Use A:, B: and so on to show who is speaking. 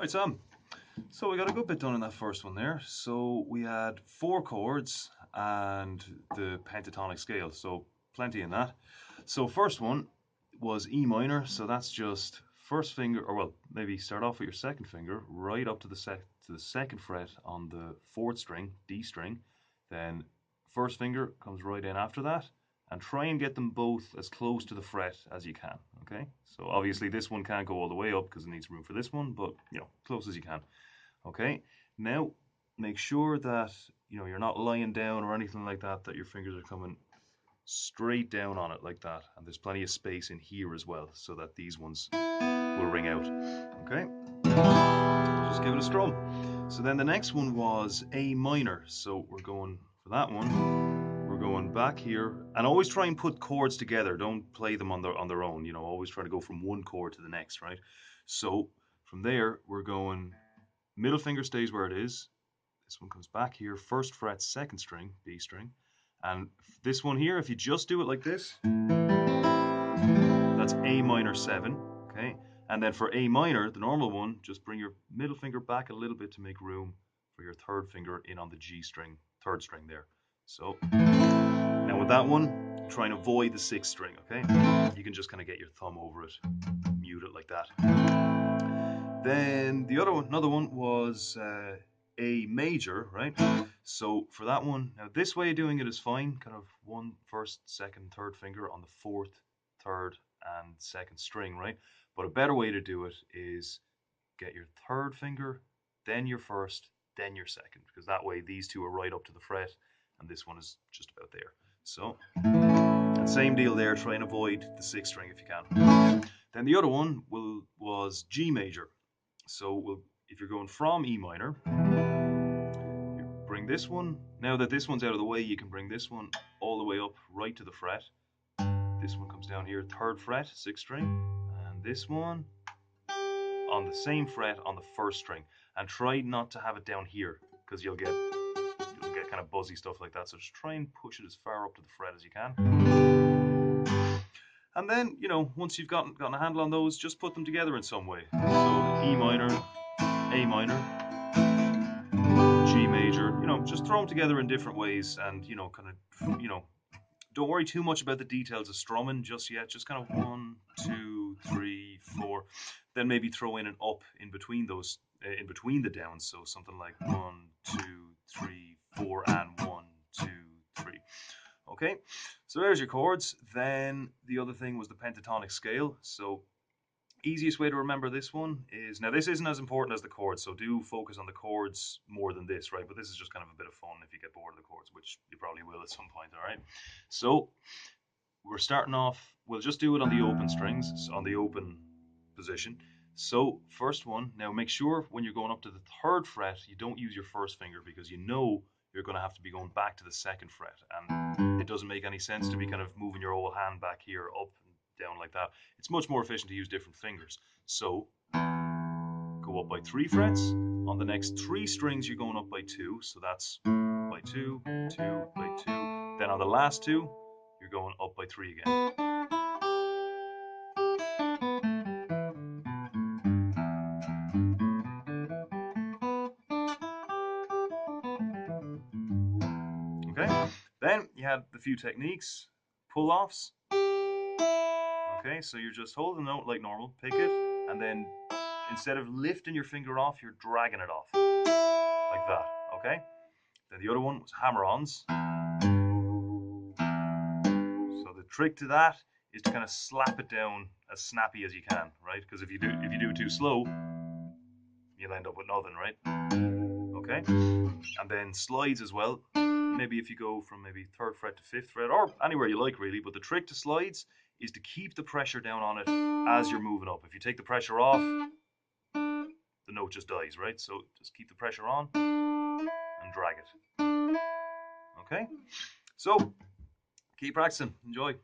A: Right, Sam. So we got a good bit done in that first one there. So we had 4 chords and the pentatonic scale. So plenty in that. So first one was E minor. So that's just first finger, or well, maybe start off with your second finger right up to the second fret on the fourth string, D string. Then first finger comes right in after that, and try and get them both as close to the fret as you can. Okay. So obviously this one can't go all the way up because it needs room for this one, but close as you can. Okay, now make sure that you're not lying down or anything like that, that your fingers are coming straight down on it like that, and there's plenty of space in here as well so that these ones will ring out. Okay, just give it a strum. So then the next one was A minor, so we're going for that one. We're going back here, and always try and put chords together. Don't play them on their own. Always try to go from one chord to the next, right? So from there we're going. Middle finger stays where it is. This one comes back here, first fret, second string, B string. And this one here, if you just do it like this, that's A minor 7, okay? And then for A minor, the normal one, just bring your middle finger back a little bit to make room for your third finger in on the G string, third string there. So, now with that one, try and avoid the 6th string, okay? You can just kind of get your thumb over it, mute it like that. Then the another one was A major, right? So for that one, now this way of doing it is fine, kind of one, first, second, third finger on the fourth, third, and second string, right? But a better way to do it is get your third finger, then your first, then your second, because that way these two are right up to the fret, and this one is just about there. So, and same deal there, try and avoid the 6th string if you can. Then the other one was G major. So if you're going from E minor, you bring this one. Now that this one's out of the way, you can bring this one all the way up right to the fret. This one comes down here, 3rd fret, 6th string, and this one on the same fret on the 1st string. And try not to have it down here because you'll get kind of buzzy stuff like that. So just try and push it as far up to the fret as you can. And then, once you've gotten a handle on those, just put them together in some way. So E minor, A minor, G major, just throw them together in different ways, and don't worry too much about the details of strumming just yet. Just kind of 1, 2, 3, 4, then maybe throw in an up in between those, in between the downs. So something like 1, 2, 3, 4, and 1, 2, 3. Okay, so there's your chords. Then the other thing was the pentatonic scale. So easiest way to remember this one is, now this isn't as important as the chords, so do focus on the chords more than this, right? But this is just kind of a bit of fun if you get bored of the chords, which you probably will at some point, all right? So we're starting off, we'll just do it on the open strings, on the open position. So first one, now make sure when you're going up to the 3rd fret, you don't use your first finger, because you're going to have to be going back to the 2nd fret, and it doesn't make any sense to be kind of moving your whole hand back here up and down like that. It's much more efficient to use different fingers. So go up by 3 frets. On the next 3 strings, you're going up by 2, so that's by 2, 2, by 2. Then on the last 2, you're going up by 3 again. Okay, then you had the few techniques, pull-offs. Okay, so you're just holding the note like normal, pick it, and then instead of lifting your finger off, you're dragging it off, like that, okay? Then the other one was hammer-ons. So the trick to that is to kind of slap it down as snappy as you can, right? Because if you do it too slow, you'll end up with nothing, right? Okay, and then slides as well. Maybe if you go from maybe 3rd fret to 5th fret, or anywhere you like really, but the trick to slides is to keep the pressure down on it as you're moving up. If you take the pressure off, the note just dies, right? So just keep the pressure on and drag it. Okay, so keep practicing. Enjoy.